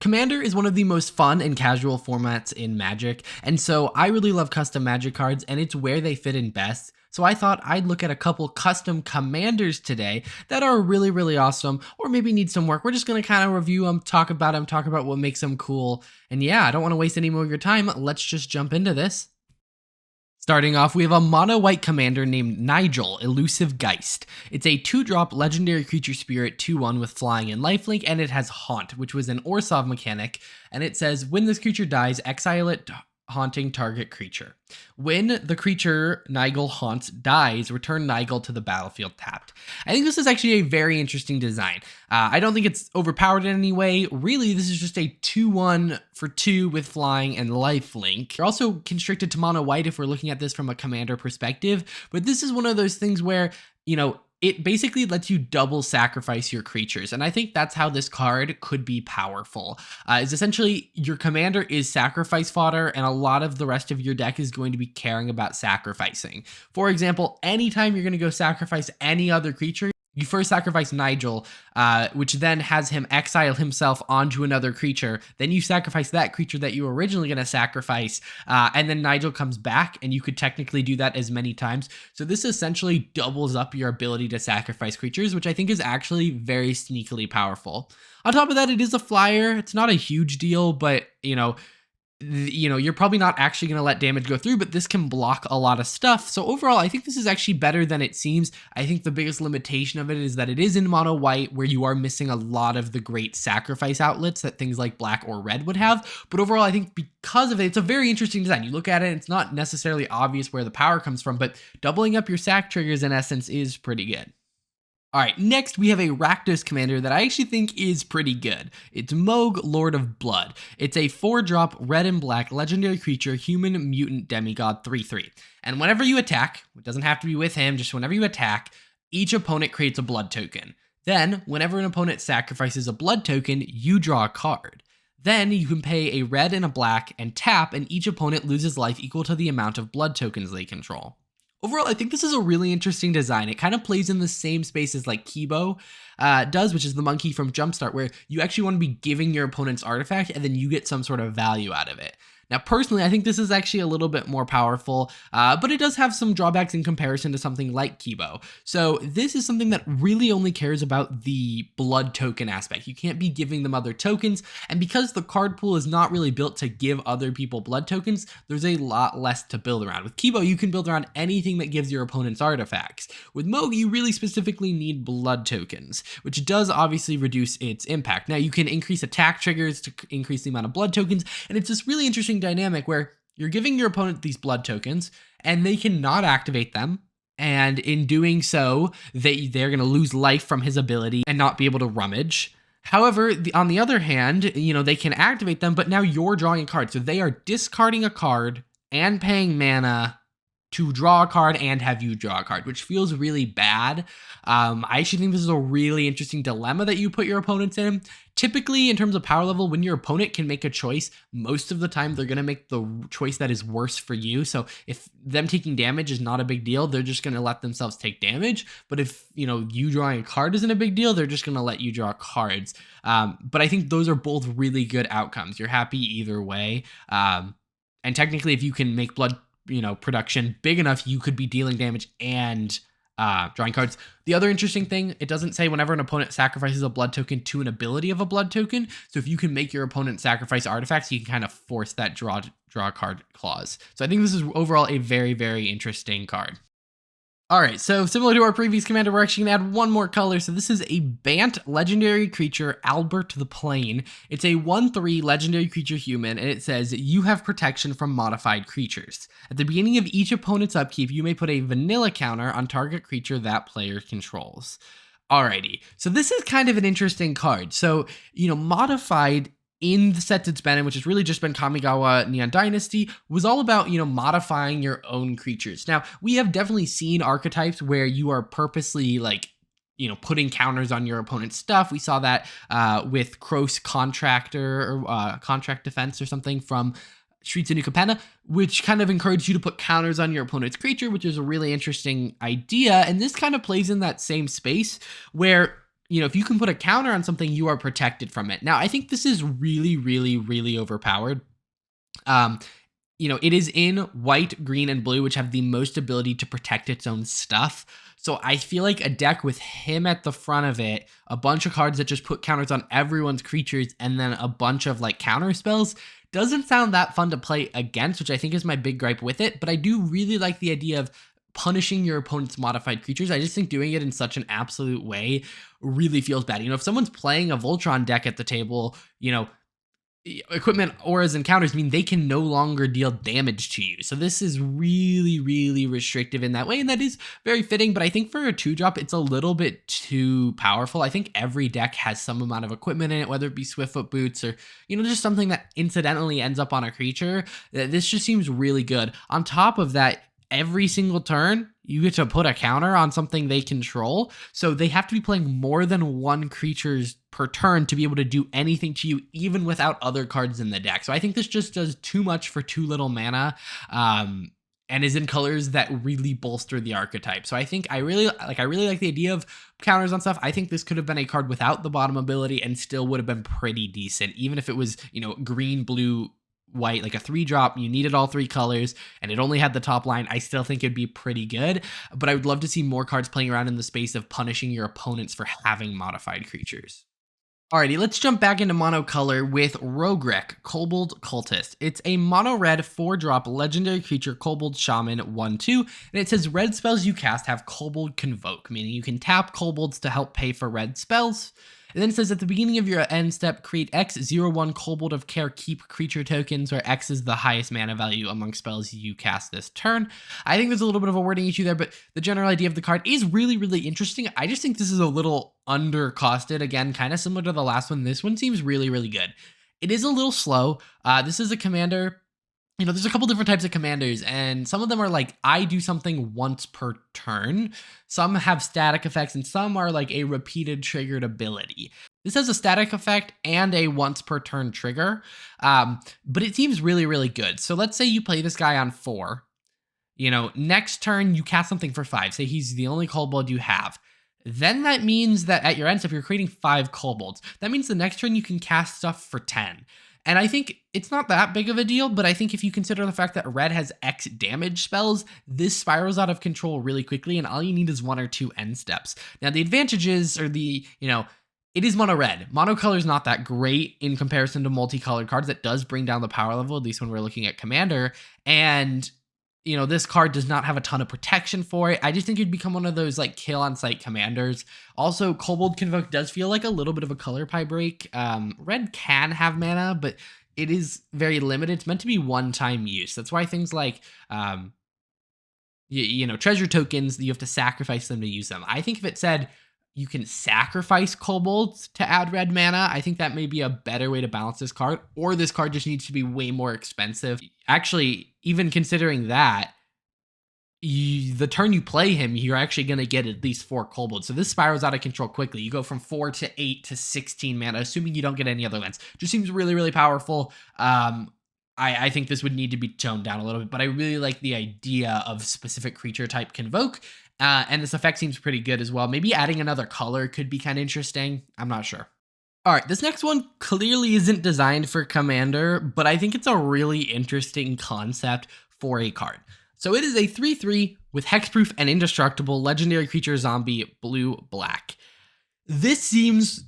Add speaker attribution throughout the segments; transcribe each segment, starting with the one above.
Speaker 1: Commander is one of the most fun and casual formats in Magic, and so I really love custom Magic cards, and it's where they fit in best. So I thought I'd look at a couple custom commanders today that are really, really awesome, or maybe need some work. We're just gonna kind of review them, talk about what makes them cool. And yeah, I don't wanna waste any more of your time. Let's just jump into this. Starting off, we have a mono-white commander named Nygel, Elusive Geist. It's a 2-drop legendary creature spirit 2/1 with flying and lifelink, and it has Haunt, which was an Orzhov mechanic, and it says, when this creature dies, exile it haunting target creature. When the creature Nygel haunts dies, return Nygel to the battlefield tapped. I think this is actually a very interesting design. I don't think it's overpowered in any way. Really, this is just a 2/1 for 2 with flying and lifelink. You're also constricted to mono white if we're looking at this from a commander perspective, but this is one of those things where, it basically lets you double sacrifice your creatures. And I think that's how this card could be powerful. Is essentially your commander is sacrifice fodder, and a lot of the rest of your deck is going to be caring about sacrificing. For example, anytime you're going to go sacrifice any other creature, you first sacrifice Nygel, which then has him exile himself onto another creature. Then you sacrifice that creature that you were originally going to sacrifice, and then Nygel comes back, and you could technically do that as many times. So this essentially doubles up your ability to sacrifice creatures, which I think is actually very sneakily powerful. On top of that, it is a flyer. It's not a huge deal, but you're probably not actually going to let damage go through, but this can block a lot of stuff. So overall, I think this is actually better than it seems. I think the biggest limitation of it is that it is in mono white, where you are missing a lot of the great sacrifice outlets that things like black or red would have. But overall, I think because of it, it's a very interesting design. You look at it, it's not necessarily obvious where the power comes from, but doubling up your sac triggers in essence is pretty good. All right, next we have a Rakdos commander that I actually think is pretty good. It's Mohg, Lord of Blood. It's a 4-drop red and black legendary creature, human mutant demigod 3/3. And whenever you attack, it doesn't have to be with him, just whenever you attack, each opponent creates a blood token. Then, whenever an opponent sacrifices a blood token, you draw a card. Then you can pay a red and a black and tap, and each opponent loses life equal to the amount of blood tokens they control. Overall, I think this is a really interesting design. It kind of plays in the same space as like Kobold does, which is the monkey from Jumpstart, where you actually want to be giving your opponent's artifact and then you get some sort of value out of it. Now, personally, I think this is actually a little bit more powerful, but it does have some drawbacks in comparison to something like Kobold. So this is something that really only cares about the blood token aspect. You can't be giving them other tokens, and because the card pool is not really built to give other people blood tokens, there's a lot less to build around. With Kobold, you can build around anything that gives your opponent's artifacts. With Mohg, you really specifically need blood tokens, which does obviously reduce its impact. Now, you can increase attack triggers to increase the amount of blood tokens, and it's this really interesting dynamic where you're giving your opponent these blood tokens and they cannot activate them, and in doing so they're going to lose life from his ability and not be able to rummage. However, on the other hand, they can activate them, but now you're drawing a card, so they are discarding a card and paying mana to draw a card and have you draw a card, which feels really bad. I actually think this is a really interesting dilemma that you put your opponents in. Typically, in terms of power level, when your opponent can make a choice, most of the time they're going to make the choice that is worse for you. So if them taking damage is not a big deal, they're just going to let themselves take damage. But if, you drawing a card isn't a big deal, they're just going to let you draw cards. But I think those are both really good outcomes. You're happy either way. And technically, if you can make blood production big enough, you could be dealing damage and drawing cards. The other interesting thing, it doesn't say whenever an opponent sacrifices a blood token to an ability of a blood token. So if you can make your opponent sacrifice artifacts, you can kind of force that draw card clause. So I think this is overall a very, very interesting card. All right, so similar to our previous commander, we're actually going to add one more color. So this is a Bant legendary creature, Albert the Plane. It's a 1/3 legendary creature human, and it says you have protection from modified creatures. At the beginning of each opponent's upkeep, you may put a vanilla counter on target creature that player controls. Alrighty, so this is kind of an interesting card. So, modified in the sets it's been in, which has really just been Kamigawa Neon Dynasty, was all about, modifying your own creatures. Now, we have definitely seen archetypes where you are purposely putting counters on your opponent's stuff. We saw that with Kroos Contractor or Contract Defense or something from Streets of New Capenna, which kind of encouraged you to put counters on your opponent's creature, which is a really interesting idea. And this kind of plays in that same space where if you can put a counter on something, you are protected from it. Now, I think this is really, really, really overpowered. It is in white, green, and blue, which have the most ability to protect its own stuff. So I feel like a deck with him at the front of it, a bunch of cards that just put counters on everyone's creatures, and then a bunch of like counter spells doesn't sound that fun to play against, which I think is my big gripe with it. But I do really like the idea of punishing your opponent's modified creatures. I just think doing it in such an absolute way really feels bad. If someone's playing a Voltron deck at the table, equipment, auras, and counters mean they can no longer deal damage to you. So this is really, really restrictive in that way, and that is very fitting. But I think for a 2-drop, it's a little bit too powerful. I think every deck has some amount of equipment in it, whether it be Swiftfoot Boots or, just something that incidentally ends up on a creature. This just seems really good. On top of that, every single turn, you get to put a counter on something they control. So they have to be playing more than one creatures per turn to be able to do anything to you, even without other cards in the deck. So I think this just does too much for too little mana, and is in colors that really bolster the archetype. So I think I really like the idea of counters on stuff. I think this could have been a card without the bottom ability and still would have been pretty decent, even if it was, green, blue, white, like a 3-drop, you needed all 3 colors, and it only had the top line. I still think it'd be pretty good, but I would love to see more cards playing around in the space of punishing your opponents for having modified creatures. Alrighty, let's jump back into monocolor with Rogrek, Kobold Cultist. It's a mono-red 4-drop legendary creature, Kobold Shaman 1/2, and it says red spells you cast have Kobold Convoke, meaning you can tap kobolds to help pay for red spells. And then it says at the beginning of your end step, create X01 Kobold of Care Keep creature tokens, where X is the highest mana value among spells you cast this turn. I think there's a little bit of a wording issue there, but the general idea of the card is really, really interesting. I just think this is a little undercosted. Again, kind of similar to the last one. This one seems really, really good. It is a little slow. This is a commander. There's a couple different types of commanders, and some of them are like, I do something once per turn. Some have static effects, and some are like a repeated triggered ability. This has a static effect and a once per turn trigger, but it seems really, really good. So let's say you play this guy on 4. Next turn, you cast something for 5. Say he's the only kobold you have. Then that means that at your end step, you're creating 5 kobolds. That means the next turn you can cast stuff for 10. And I think it's not that big of a deal, but I think if you consider the fact that red has X damage spells, this spirals out of control really quickly, and all you need is 1 or 2 end steps. Now, the advantages are it is mono red. Monocolor is not that great in comparison to multicolored cards. That does bring down the power level, at least when we're looking at Commander. And this card does not have a ton of protection for it. I just think it'd become one of those like kill on sight commanders. Also, Kobold Convoke does feel like a little bit of a color pie break. Red can have mana, but it is very limited. It's meant to be one-time use. That's why things like treasure tokens, you have to sacrifice them to use them. I think if it said you can sacrifice kobolds to add red mana, I think that may be a better way to balance this card, or this card just needs to be way more expensive. Actually, even considering that, the turn you play him, you're actually going to get at least 4 kobolds. So this spirals out of control quickly. You go from 4 to 8 to 16 mana, assuming you don't get any other lands. Just seems really, really powerful. I think this would need to be toned down a little bit, but I really like the idea of specific creature type Convoke. And this effect seems pretty good as well. Maybe adding another color could be kind of interesting. I'm not sure. All right, this next one clearly isn't designed for Commander, but I think it's a really interesting concept for a card. So it is a 3/3 with hexproof and indestructible legendary creature zombie blue-black. This seems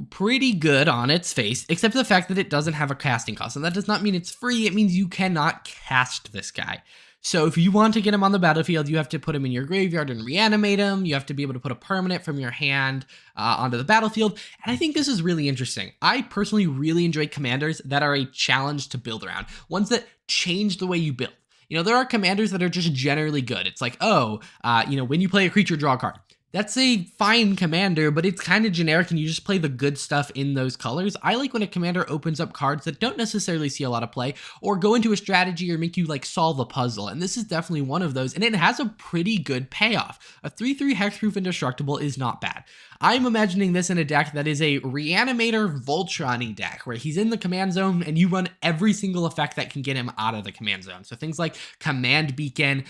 Speaker 1: pretty good on its face, except for the fact that it doesn't have a casting cost. And that does not mean it's free. It means you cannot cast this guy. So if you want to get him on the battlefield, you have to put him in your graveyard and reanimate him. You have to be able to put a permanent from your hand onto the battlefield. And I think this is really interesting. I personally really enjoy commanders that are a challenge to build around. Ones that change the way you build. There are commanders that are just generally good. It's like, when you play a creature, draw a card. That's a fine commander, but it's kind of generic and you just play the good stuff in those colors. I like when a commander opens up cards that don't necessarily see a lot of play or go into a strategy or make you like solve a puzzle. And this is definitely one of those, and it has a pretty good payoff. A 3/3 hexproof indestructible is not bad. I'm imagining this in a deck that is a Reanimator Voltron-y deck, where he's in the command zone and you run every single effect that can get him out of the command zone. So things like Command Beacon,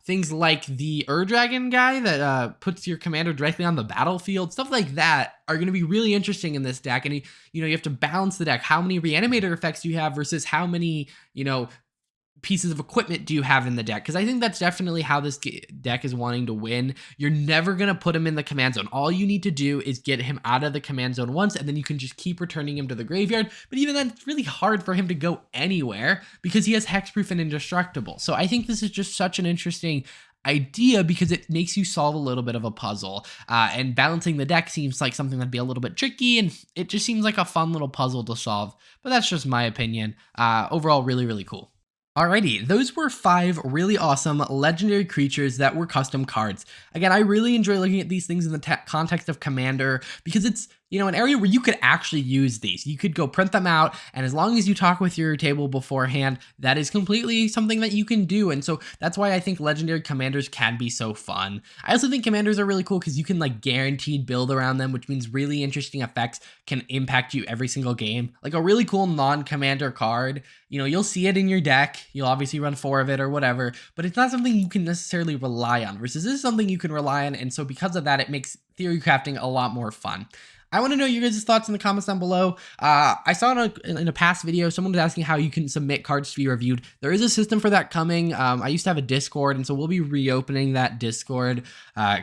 Speaker 1: things like the Dragon guy that puts your commander directly on the battlefield. Stuff like that are going to be really interesting in this deck. And you have to balance the deck. How many reanimator effects do you have versus how many, pieces of equipment do you have in the deck? Because I think that's definitely how this deck is wanting to win. You're never going to put him in the command zone. All you need to do is get him out of the command zone once, and then you can just keep returning him to the graveyard. But even then, it's really hard for him to go anywhere because he has hexproof and indestructible. So I think this is just such an interesting idea because it makes you solve a little bit of a puzzle, and balancing the deck seems like something that'd be a little bit tricky, and it just seems like a fun little puzzle to solve. But that's just my opinion. Overall, really, really cool. Alrighty, those were 5 really awesome legendary creatures that were custom cards. Again, I really enjoy looking at these things in the context of Commander because it's, an area where you could actually use these. You could go print them out, and as long as you talk with your table beforehand, that is completely something that you can do. And so that's why I think legendary commanders can be so fun. I also think commanders are really cool because you can guaranteed build around them, which means really interesting effects can impact you every single game. Like a really cool non-commander card, you'll see it in your deck. You'll obviously run 4 of it or whatever, but it's not something you can necessarily rely on, versus this is something you can rely on. And so because of that, it makes theory crafting a lot more fun. I want to know your guys' thoughts in the comments down below. I saw in a past video, someone was asking how you can submit cards to be reviewed. There is a system for that coming. I used to have a Discord, and so we'll be reopening that Discord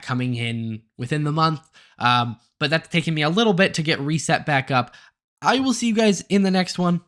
Speaker 1: coming in within the month. But that's taken me a little bit to get reset back up. I will see you guys in the next one.